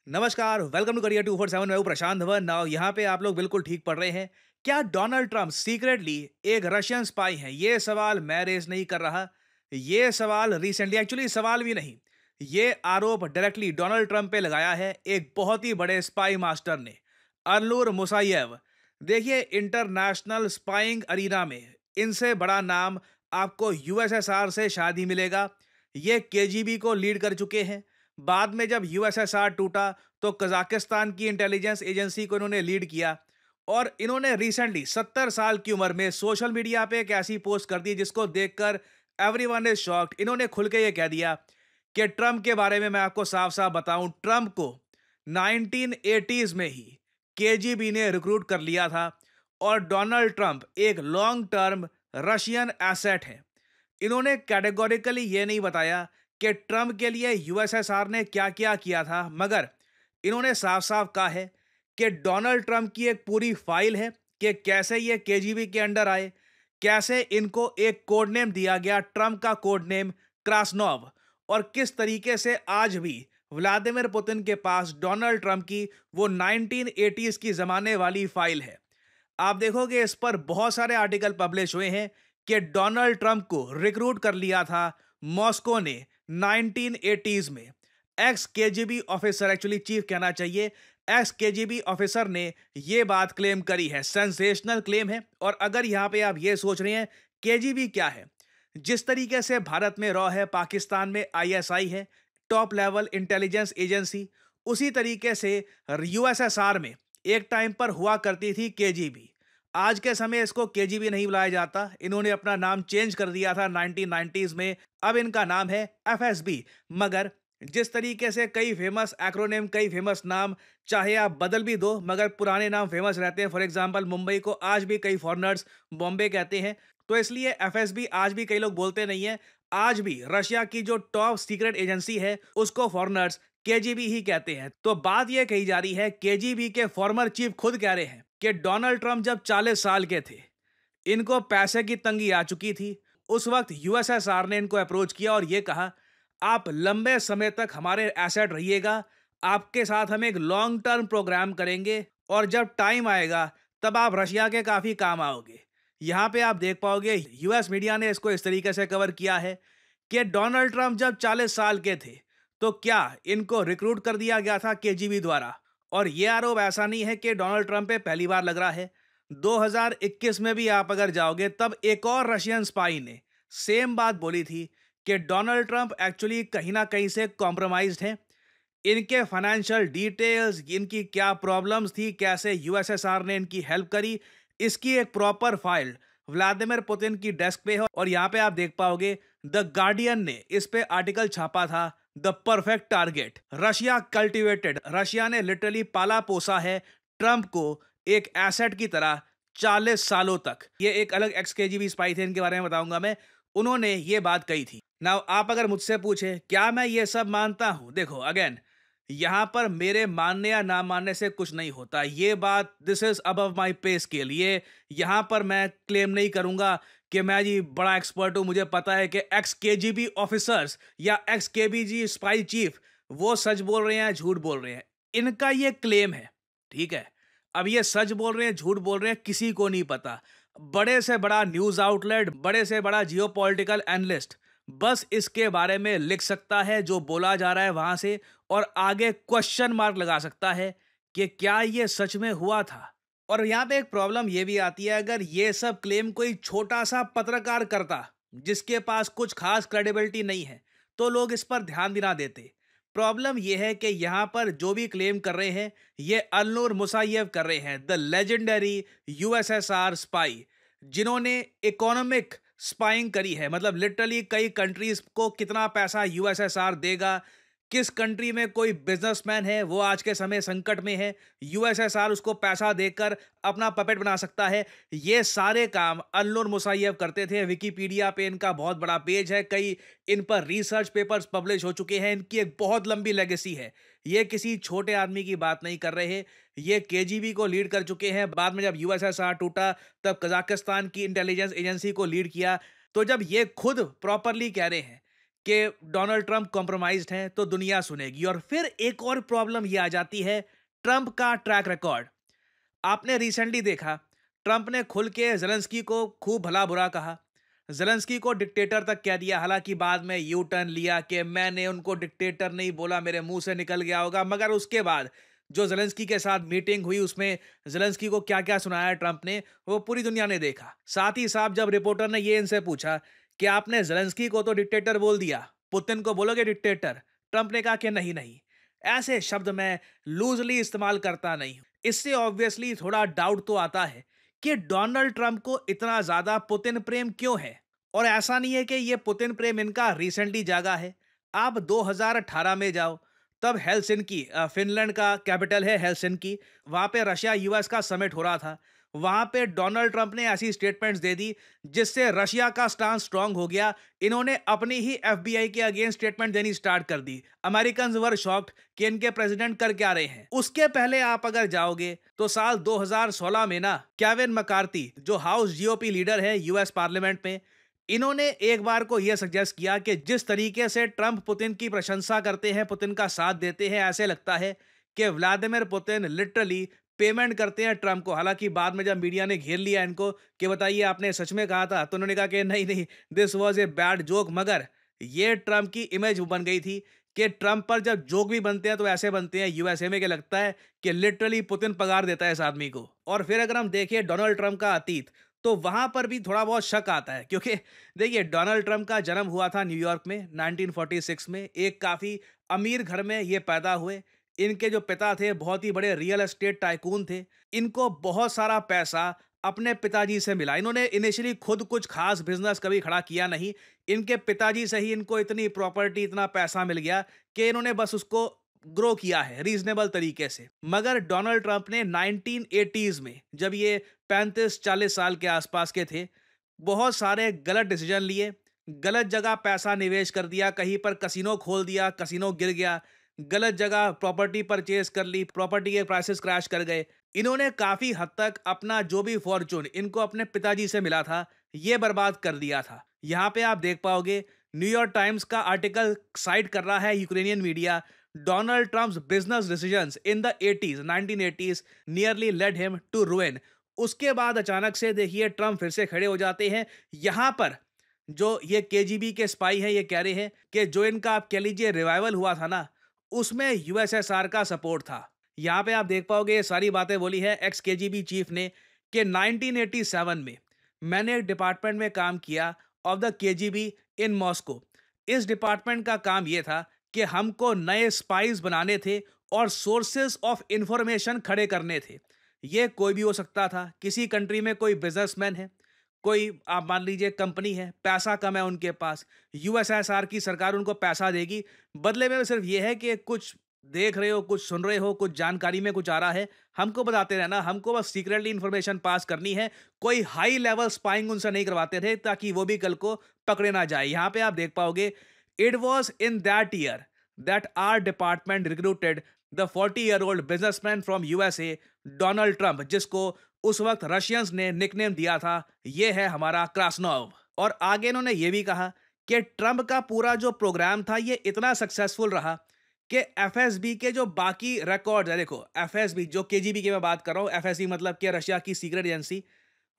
नमस्कार, welcome to career 247। मैं हूं प्रशांत धवन। नाउ यहाँ पे आप लोग बिल्कुल ठीक पढ़ रहे हैं। क्या डोनाल्ड ट्रंप सीक्रेटली एक रशियन स्पाई हैं? ये सवाल मैं रेज नहीं कर रहा। ये सवाल रिसेंटली, एक्चुअली सवाल भी नहीं, ये आरोप डायरेक्टली डोनाल्ड ट्रंप पे लगाया है एक बहुत ही बड़े स्पाई मास्टर ने, अरलूर मुसायेव। देखिए, इंटरनेशनल स्पाइंग अरीना में इनसे बड़ा नाम आपको यूएसएसआर से शायद ही मिलेगा। ये केजीबी को लीड कर चुके हैं। बाद में जब यूएसएसआर टूटा तो कजाकिस्तान की इंटेलिजेंस एजेंसी को इन्होंने लीड किया। और इन्होंने रिसेंटली 70 साल की उम्र में सोशल मीडिया पे एक ऐसी पोस्ट कर दी जिसको देखकर एवरीवन इज शॉक्ड। इन्होंने खुल के ये कह दिया कि ट्रंप के बारे में मैं आपको साफ साफ बताऊं, ट्रंप को 1980s में ही केजीबी ने रिक्रूट कर लिया था और डोनाल्ड ट्रंप एक लॉन्ग टर्म रशियन एसेट है। इन्होंने कैटेगोरिकली ये नहीं बताया कि ट्रंप के लिए यूएसएसआर ने क्या क्या किया था, मगर इन्होंने साफ साफ कहा है कि डोनाल्ड ट्रंप की एक पूरी फाइल है कि कैसे ये केजीबी के अंडर आए, कैसे इनको एक कोड नेम दिया गया, ट्रंप का कोड नेम क्रासनोव, और किस तरीके से आज भी व्लादिमीर पुतिन के पास डोनाल्ड ट्रंप की वो 1980s की जमाने वाली फाइल है। आप देखोगे इस पर बहुत सारे आर्टिकल पब्लिश हुए हैं कि डोनाल्ड ट्रंप को रिक्रूट कर लिया था मॉस्को ने 1980s में। X KGB officer, actually chief कहना चाहिए, एक्स केजीबी ऑफिसर ने यह बात क्लेम करी है। सेंसेशनल क्लेम है। और अगर यहां पे आप ये सोच रहे हैं केजीबी क्या है, जिस तरीके से भारत में रॉ है, पाकिस्तान में आईएसआई है, टॉप लेवल इंटेलिजेंस एजेंसी, उसी तरीके से यूएसएसआर में एक टाइम पर हुआ करती थी केजीबी। आज के समय इसको केजीबी नहीं बुलाया जाता, इन्होंने अपना नाम चेंज कर दिया था 1990s में। अब इनका नाम है एफएसबी। मगर जिस तरीके से कई फेमस एक्रोनिम, कई फेमस नाम चाहे आप बदल भी दो, मगर पुराने नाम फेमस रहते हैं। फॉर एग्जांपल, मुंबई को आज भी कई फॉरेनर्स बॉम्बे कहते हैं, तो इसलिए एफएसबी आज भी कई लोग बोलते नहीं है। आज भी रशिया की जो टॉप सीक्रेट एजेंसी है उसको फॉरेनर्स केजीबी ही कहते हैं। तो बात यह कही जा रही है, केजीबी के फॉर्मर चीफ खुद कह रहे हैं कि डोनाल्ड ट्रंप जब 40 साल के थे, इनको पैसे की तंगी आ चुकी थी। उस वक्त यूएसएसआर ने इनको अप्रोच किया और ये कहा, आप लंबे समय तक हमारे एसेट रहिएगा, आपके साथ हम एक लॉन्ग टर्म प्रोग्राम करेंगे और जब टाइम आएगा तब आप रशिया के काफी काम आओगे। यहां पे आप देख पाओगे यूएस मीडिया ने इसको इस तरीके से कवर किया है कि डोनाल्ड ट्रंप जब 40 साल के थे तो क्या इनको रिक्रूट कर दिया गया था केजीबी द्वारा। और यह आरोप ऐसा नहीं है कि डोनाल्ड ट्रंप पे पहली बार लग रहा है। 2021 में भी आप अगर जाओगे तब एक और रशियन स्पाई ने सेम बात बोली थी कि डोनाल्ड ट्रंप एक्चुअली कहीं ना कहीं से कॉम्प्रोमाइज्ड हैं। इनके फाइनेंशियल डिटेल्स, इनकी क्या प्रॉब्लम्स थी, कैसे यूएसएसआर ने इनकी हेल्प करी, इसकी एक प्रॉपर फाइल व्लादिमीर पुतिन की डेस्क पे है। और यहाँ पे आप देख पाओगे द गार्डियन ने इस पे आर्टिकल छापा था, the perfect target Russia cultivated. Russia ने लिटरली पाला पोसा है ट्रंप को एक एसेट की तरह 40 सालों तक। ये एक अलग एक्स केजीबी स्पाई थे, इनके बारे में बताऊंगा मैं। उन्होंने ये बात कही थी। नाउ आप अगर मुझसे पूछे क्या मैं ये सब मानता हूं, देखो अगेन, यहां पर मेरे मानने या ना मानने से कुछ नहीं होता। ये बात, दिस इज अबव माई पे स्केल। ये यहां पर मैं क्लेम नहीं करूंगा कि मैं जी बड़ा एक्सपर्ट हूं, मुझे पता है कि एक्स केजीबी ऑफिसर्स या एक्स केबीजी स्पाई चीफ वो सच बोल रहे हैं, झूठ बोल रहे हैं। इनका ये क्लेम है, ठीक है। अब ये सच बोल रहे हैं, झूठ बोल रहे हैं, किसी को नहीं पता। बड़े से बड़ा न्यूज आउटलेट, बड़े से बड़ा जियोपॉलिटिकल एनालिस्ट बस इसके बारे में लिख सकता है जो बोला जा रहा है वहां से, और आगे क्वेश्चन मार्क लगा सकता है कि क्या ये सच में हुआ था। और यहां पे एक प्रॉब्लम ये भी आती है, अगर ये सब क्लेम कोई छोटा सा पत्रकार करता जिसके पास कुछ खास क्रेडिबिलिटी नहीं है, तो लोग इस पर ध्यान भी ना देते। प्रॉब्लम यह है कि यहां पर जो भी क्लेम कर रहे हैं ये अल्नूर मुसायेव कर रहे हैं, द लेजेंडरी यूएसएसआर स्पाई, जिन्होंने इकोनॉमिक स्पाइंग करी है। मतलब लिटरली कई कंट्रीज को कितना पैसा यूएसएसआर देगा, किस कंट्री में कोई बिजनेसमैन है वो आज के समय संकट में है, यूएसएसआर उसको पैसा देकर अपना पपेट बना सकता है। ये सारे काम अल्नूर मुसायेव करते थे। विकिपीडिया पे इनका बहुत बड़ा पेज है, कई इन पर रिसर्च पेपर्स पब्लिश हो चुके हैं। इनकी एक बहुत लंबी लेगेसी है। ये किसी छोटे आदमी की बात नहीं कर रहे। ये केजीबी को लीड कर चुके हैं। बाद में जब यूएसएसआर टूटा तब कजाकिस्तान की इंटेलिजेंस एजेंसी को लीड किया। तो जब ये खुद प्रॉपरली कह रहे हैं कि डोनाल्ड ट्रंप कॉम्प्रोमाइज्ड हैं तो दुनिया सुनेगी। और फिर एक और प्रॉब्लम ये आ जाती है, ट्रंप का ट्रैक रिकॉर्ड। आपने रिसेंटली देखा, ट्रंप ने खुल के ज़ेलेंस्की को खूब भला बुरा कहा, ज़ेलेंस्की को डिक्टेटर तक कह दिया। हालांकि बाद में यू टर्न लिया कि मैंने उनको डिक्टेटर नहीं बोला, मेरे मुंह से निकल गया होगा। मगर उसके बाद जो ज़ेलेंस्की के साथ मीटिंग हुई, उसमें ज़ेलेंस्की को क्या क्या सुनाया ट्रंप ने, वो पूरी दुनिया ने देखा। साथ ही साथ जब रिपोर्टर ने ये इनसे पूछा कि आपने ज़ेलेंस्की को तो डिक्टेटर बोल दिया, पुतिन को बोलोगे डिक्टेटर? ट्रंप ने कहा कि नहीं नहीं, ऐसे शब्द मैं लूजली इस्तेमाल करता नहीं हूं। इससे ऑब्वियसली थोड़ा डाउट तो आता है कि डोनाल्ड ट्रंप को इतना ज्यादा पुतिन प्रेम क्यों है। और ऐसा नहीं है कि ये पुतिन प्रेम इनका रिसेंटली जागा है। आप 2018 में जाओ, तब हेलसिंकी, फिनलैंड का कैपिटल है हेलसिंकी, वहां पे रशिया यूएस का समिट हो रहा था। वहां पे डोनाल्ड ट्रंप ने ऐसी स्टेटमेंट्स दे दी जिससे रशिया का स्टांस स्ट्रांग हो गया। इन्होंने अपनी ही एफबीआई के अगेंस्ट स्टेटमेंट देनी स्टार्ट कर दी। अमेरिकन वर शॉक्ड कि इनके प्रेसिडेंट कर क्या रहे हैं। उसके पहले आप अगर जाओगे तो साल 2016 में ना, केविन मकार्थी जो हाउस जीओपी लीडर है यूएस पार्लियामेंट में, इन्होंने एक बार को यह सजेस्ट किया कि जिस तरीके से ट्रंप पुतिन की प्रशंसा करते हैं, पुतिन का साथ देते हैं, ऐसे लगता है कि व्लादिमीर पुतिन लिटरली पेमेंट करते हैं ट्रंप को। हालांकि बाद में जब मीडिया ने घेर लिया इनको कि बताइए आपने सच में कहा था, तो उन्होंने कहा कि नहीं नहीं, this was a bad joke. मगर ये ट्रंप की इमेज बन गई थी कि ट्रंप पर जब जोक भी बनते हैं तो ऐसे बनते हैं यूएसए में कि लगता है कि लिटरली पुतिन पगार देता है इस आदमी को। और फिर अगर हम देखें डोनाल्ड ट्रंप का अतीत, तो वहां पर भी थोड़ा बहुत शक आता है, क्योंकि देखिए डोनाल्ड ट्रंप का जन्म हुआ था न्यूयॉर्क में 1946 में। एक काफी अमीर घर में ये पैदा हुए। इनके जो पिता थे बहुत ही बड़े रियल एस्टेट टाइकून थे। इनको बहुत सारा पैसा अपने पिताजी से मिला। इन्होंने इनिशियली खुद कुछ खास बिजनेस कभी खड़ा किया नहीं। इनके पिताजी से ही इनको इतनी प्रॉपर्टी, इतना पैसा मिल गया कि इन्होंने बस उसको ग्रो किया है रीजनेबल तरीके से। मगर डोनाल्ड ट्रंप ने 1980s में, जब ये 35-40 साल के आसपास के थे, बहुत सारे गलत डिसीजन लिए, गलत जगह पैसा निवेश कर दिया। कहीं पर कसिनो खोल दिया, कसिनो गिर गया। गलत जगह प्रॉपर्टी परचेज कर ली, प्रॉपर्टी के प्राइसेस क्रैश कर गए। इन्होंने काफी हद तक अपना जो भी फॉर्चून इनको अपने पिताजी से मिला था, ये बर्बाद कर दिया था। यहाँ पे आप देख पाओगे, न्यूयॉर्क टाइम्स का आर्टिकल साइट कर रहा है Ukrainian media, Donald Trump's business decisions in the 80s 1980s nearly led him to ruin. उसके बाद अचानक से देखिए ट्रम्प फिर से खड़े हो जाते हैं। यहां पर जो ये केजीबी के स्पाई हैं, ये कह रहे हैं कि जो इनका आप कह लीजिए रिवाइवल हुआ था ना, उसमें यूएसएसआर का सपोर्ट था। यहाँ पे आप देख पाओगे ये सारी बातें बोली है एक्स केजीबी चीफ ने कि 1987 में मैंने एक डिपार्टमेंट में काम किया of the KGB in Moscow. इस डिपार्टमेंट का काम ये था कि हमको नए स्पाइस बनाने थे और सोर्सेस ऑफ इंफॉर्मेशन खड़े करने थे। ये कोई भी हो सकता था। किसी कंट्री में कोई बिजनेसमैन है, कोई आप मान लीजिए कंपनी है, पैसा कम है उनके पास, यूएसएसआर की सरकार उनको पैसा देगी। बदले में सिर्फ ये है कि कुछ देख रहे हो, कुछ सुन रहे हो, कुछ जानकारी में कुछ आ रहा है, हमको बताते रहना, हमको बस सीक्रेटली इंफॉर्मेशन पास करनी है। कोई हाई लेवल स्पाइंग उनसे नहीं करवाते थे ताकि वो भी कल को पकड़े ना जाए। यहाँ पे आप देख पाओगे, it was in that year that our department recruited the 40-year-old businessman from USA Donald Trump, जिसको उस वक्त रशियंस ने निकनेम दिया था, ये है हमारा क्रासनोव। और आगे इन्होंने ये भी कहा कि ट्रंप का पूरा जो प्रोग्राम था ये इतना सक्सेसफुल रहा कि एफएसबी के जो बाकी रिकॉर्ड है, देखो एफएसबी जो केजीबी की मैं बात कर रहा हूँ, एफएसबी मतलब कि रशिया की सीक्रेट एजेंसी,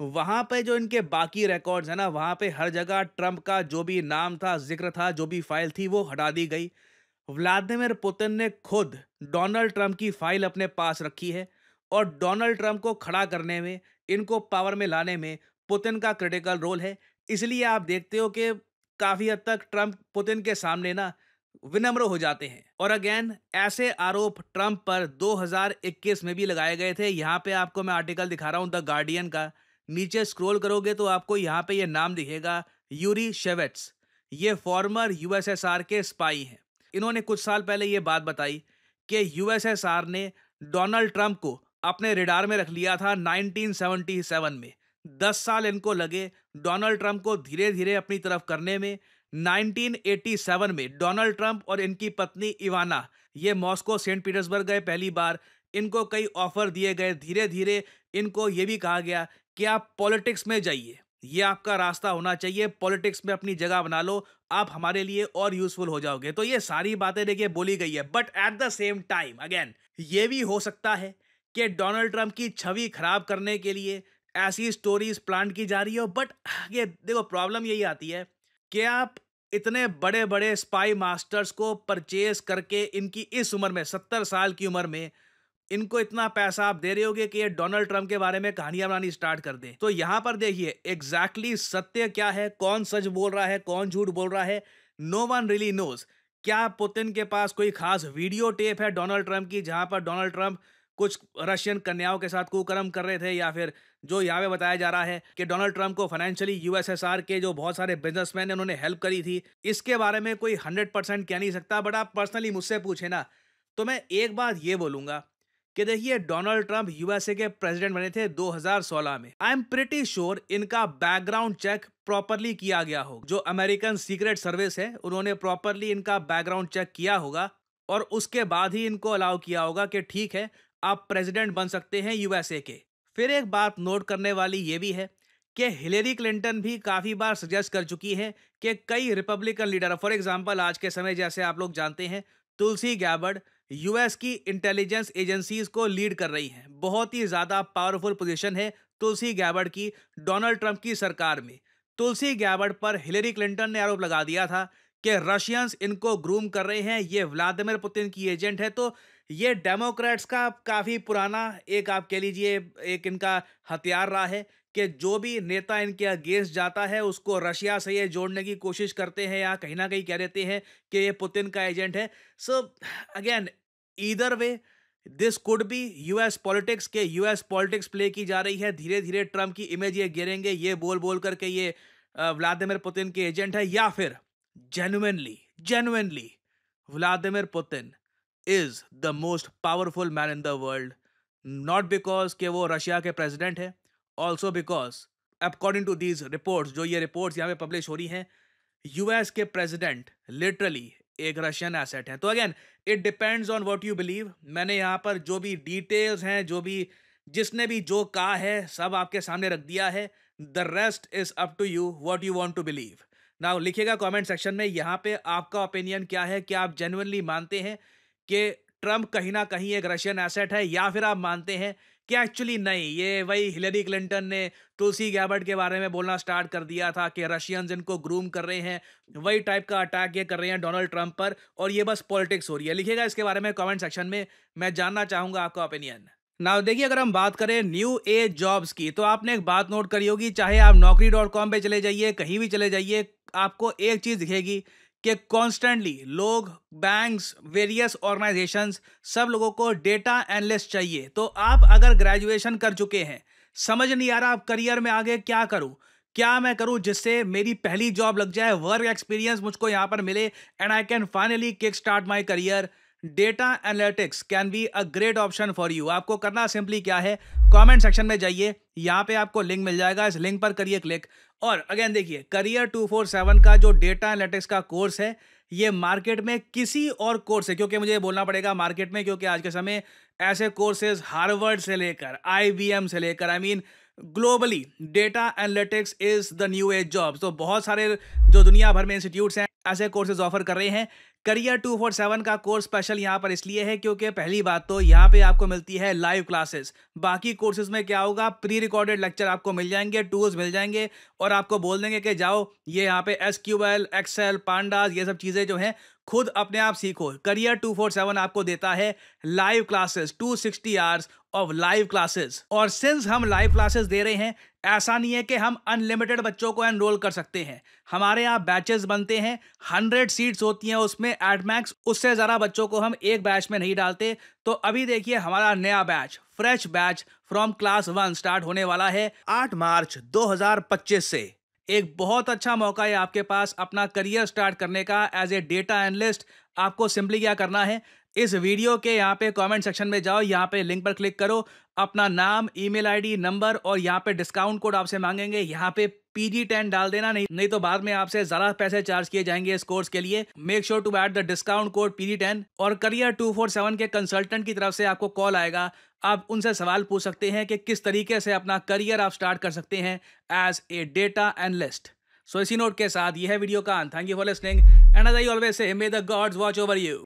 वहां पे जो इनके बाकी रिकॉर्ड्स है ना, वहां पे हर जगह ट्रंप का जो भी नाम था, जिक्र था, जो भी फाइल थी, वो हटा दी गई। व्लादिमीर पुतिन ने खुद डोनाल्ड ट्रंप की फाइल अपने पास रखी है। और डोनाल्ड ट्रंप को खड़ा करने में, इनको पावर में लाने में पुतिन का क्रिटिकल रोल है। इसलिए आप देखते हो कि काफी हद तक ट्रंप पुतिन के सामने ना विनम्र हो जाते हैं। और अगेन ऐसे आरोप ट्रंप पर 2021 में भी लगाए गए थे। यहाँ पे आपको मैं आर्टिकल दिखा रहा हूँ द गार्डियन का। नीचे स्क्रॉल करोगे तो आपको यहाँ पे ये नाम दिखेगा, यूरी शेवेट्स। ये फॉर्मर यूएसएसआर के स्पाई हैं। इन्होंने कुछ साल पहले ये बात बताई कि यूएसएसआर ने डोनाल्ड ट्रंप को अपने रडार में रख लिया था 1977 में। 10 साल इनको लगे डोनाल्ड ट्रंप को धीरे धीरे अपनी तरफ करने में। 1987 में डोनाल्ड ट्रंप और इनकी पत्नी इवाना ये मॉस्को सेंट पीटर्सबर्ग गए पहली बार। इनको कई ऑफर दिए गए। धीरे धीरे इनको ये भी कहा गया कि आप पॉलिटिक्स में जाइए। ये आपका रास्ता होना चाहिए, पॉलिटिक्स में अपनी जगह बना लो, आप हमारे लिए और यूजफुल हो जाओगे। तो ये सारी बातें देखिए बोली गई है, but at the same time again ये भी हो सकता है कि डोनाल्ड ट्रंप की छवि खराब करने के लिए ऐसी स्टोरीज प्लान की जा रही हो। बट ये देखो, प्रॉब्लम यही आती है कि आप इतने बड़े बड़े स्पाई मास्टर्स को परचेज करके इनकी इस उम्र में, 70 साल की उम्र में, इनको इतना पैसा आप दे रहे होगे कि ये डोनाल्ड ट्रंप के बारे में कहानियां बनानी स्टार्ट कर दें। तो यहां पर देखिए एग्जैक्टली सत्य क्या है, कौन सच बोल रहा है, कौन झूठ बोल रहा है, नो वन रियली नोज। क्या पुतिन के पास कोई खास वीडियो टेप है डोनाल्ड ट्रंप की, जहां पर डोनाल्ड ट्रंप कुछ रशियन कन्याओं के साथ कुकर्म कर रहे थे, या फिर जो यहाँ पे बताया जा रहा है कि डोनाल्ड ट्रंप को फाइनेंशियली यूएसएसआर के जो बहुत सारे बिजनेसमैन ने उन्होंने हेल्प करी थी। इसके बारे में कोई 100% कह नहीं सकता, बट आप पर्सनली मुझसे पूछे ना, तो मैं एक बात ये बोलूंगा कि देखिए डोनाल्ड ट्रंप यूएसए के प्रेसिडेंट बने थे 2016 में। आई एम प्रिटी श्योर इनका बैकग्राउंड चेक प्रॉपरली किया गया होगा। जो अमेरिकन सीक्रेट सर्विस है उन्होंने प्रॉपरली इनका बैकग्राउंड चेक किया होगा, और उसके बाद ही इनको अलाउ किया होगा कि ठीक है आप प्रेसिडेंट बन सकते हैं यूएसए के। फिर एक बात नोट करने वाली ये भी है कि हिलेरी क्लिंटन भी काफी बार सजेस्ट कर चुकी है कि कई रिपब्लिकन लीडर, फॉर एग्जांपल आज के समय जैसे आप लोग जानते हैं तुलसी गैबर्ड यूएस की इंटेलिजेंस एजेंसीज को लीड कर रही हैं। बहुत ही ज्यादा पावरफुल पोजीशन है तुलसी गैबर्ड की डोनाल्ड ट्रंप की सरकार में। तुलसी गैबर्ड पर हिलेरी क्लिंटन ने आरोप लगा दिया था कि रशियंस इनको ग्रूम कर रहे हैं, ये व्लादिमीर पुतिन की एजेंट है। तो ये डेमोक्रेट्स का काफी पुराना एक आप कह लीजिए एक इनका हथियार रहा है कि जो भी नेता इनके अगेंस्ट जाता है उसको रशिया से ये जोड़ने की कोशिश करते हैं, या कहीं ना कहीं कह देते हैं कि ये पुतिन का एजेंट है। So again either way this could be US politics, के यूएस पॉलिटिक्स प्ले की जा रही है। धीरे धीरे ट्रम्प की इमेज ये गिरेंगे, ये बोल बोल करके ये व्लादिमीर पुतिन के एजेंट है, या फिर genuinely genuinely Vladimir Putin is the most powerful man in the world. Not because कि वो रशिया के प्रेसिडेंट है, also because according to these reports, जो ये रिपोर्ट्स यहाँ पे पब्लिश हो रही हैं, यूएस के प्रेसिडेंट लिटरली एक रशियन एसेट है। तो again it depends on what you believe. मैंने यहाँ पर जो भी डिटेल्स हैं, जो भी जिसने भी जो कहा है, सब आपके सामने रख दिया है। The rest is up to you what you want to believe. Now लिखिएगा कमेंट सेक्शन में यहाँ पे आपका ओपिनियन क्या है। क्या आप जेन्युइनली मानते हैं कि ट्रम्प कहीं ना कहीं एक रशियन एसेट है, या फिर आप मानते हैं कि एक्चुअली नहीं, ये वही हिलेरी क्लिंटन ने तुलसी गैबर्ड के बारे में बोलना स्टार्ट कर दिया था कि रशियंस इनको ग्रूम कर रहे हैं, वही टाइप का अटैक ये कर रहे हैं डोनाल्ड ट्रंप पर, और ये बस पॉलिटिक्स हो रही है। लिखिएगा इसके बारे में कमेंट सेक्शन में, मैं जानना चाहूंगा आपका ओपिनियन। नाउ देखिए, अगर हम बात करें न्यू एज जॉब्स की, तो आपने एक बात नोट करी होगी, चाहे आप naukri.com पे चले जाइए, कहीं भी चले जाइए, आपको एक चीज दिखेगी कि कॉन्स्टेंटली लोग, बैंक्स, वेरियस ऑर्गेनाइजेशंस, सब लोगों को डेटा एनालिस्ट चाहिए। तो आप अगर ग्रेजुएशन कर चुके हैं, समझ नहीं आ रहा आप करियर में आगे क्या करूं, क्या मैं करूं जिससे मेरी पहली जॉब लग जाए, वर्क एक्सपीरियंस मुझको यहां पर मिले, and I can finally kick start my career, data analytics can be a great option for you. आपको करना सिंपली क्या है, कमेंट सेक्शन में जाइए, यहाँ पे आपको लिंक मिल जाएगा, इस लिंक पर करिए क्लिक। और अगेन देखिए, करियर 247 का जो डेटा एनालिटिक्स का कोर्स है, ये मार्केट में किसी और कोर्स है, क्योंकि मुझे बोलना पड़ेगा मार्केट में, क्योंकि आज के समय ऐसे कोर्सेज हार्वर्ड से लेकर आईबीएम से लेकर, I mean globally data analytics is the new age jobs. तो बहुत सारे जो दुनिया भर में इंस्टीट्यूट्स हैं ऐसे कोर्सेज ऑफर कर रहे हैं। करियर 247 का कोर्स स्पेशल यहाँ पर इसलिए है क्योंकि पहली बात तो यहाँ पे आपको मिलती है लाइव क्लासेस। बाकी कोर्सेज में क्या होगा, प्री रिकॉर्डेड लेक्चर आपको मिल जाएंगे, टूल्स मिल जाएंगे, और आपको बोल देंगे कि जाओ ये यहाँ पे एसक्यूएल, एक्सेल, पांडास, ये सब चीजें जो हैं खुद अपने आप सीखो। करियर 247 आपको देता है live classes, 260 hours of live classes. और सिंस हम लाइव क्लासेस दे रहे हैं, ऐसा नहीं है कि हम अनलिमिटेड बच्चों को एनरोल कर सकते हैं। हमारे यहाँ बैचेस बनते हैं, 100 सीट्स होती हैं उसमें एट मैक्स, उससे ज़्यादा बच्चों को हम एक बैच में नहीं डालते। तो अभी देखिए हमारा नया batch, fresh batch from class 1 start होने वाला है 8 मार्च 2025 से। एक बहुत अच्छा मौका है आपके पास अपना करियर स्टार्ट करने का एज ए डेटा एनालिस्ट। आपको सिंपली क्या करना है, इस वीडियो के यहाँ पे कमेंट सेक्शन में जाओ, यहाँ पे लिंक पर क्लिक करो, अपना नाम, ईमेल आईडी, नंबर, और यहाँ पे डिस्काउंट कोड आपसे मांगेंगे, यहाँ पे PG10 डाल देना, नहीं नहीं तो बाद में आपसे ज़्यादा पैसे चार्ज किए जाएंगे इस कोर्स के लिए। Make sure to add the discount code PG10 और करियर 247 के कंसल्टेंट की तरफ से आपको कॉल आएगा। आप उनसे सवाल पूछ सकते हैं कि किस तरीके से अपना करियर आप स्टार्ट कर सकते हैं as a data analyst. So इसी नोट के साथ यह वीडियो का अंत। Thank you for listening and as I always say, may the gods watch over you.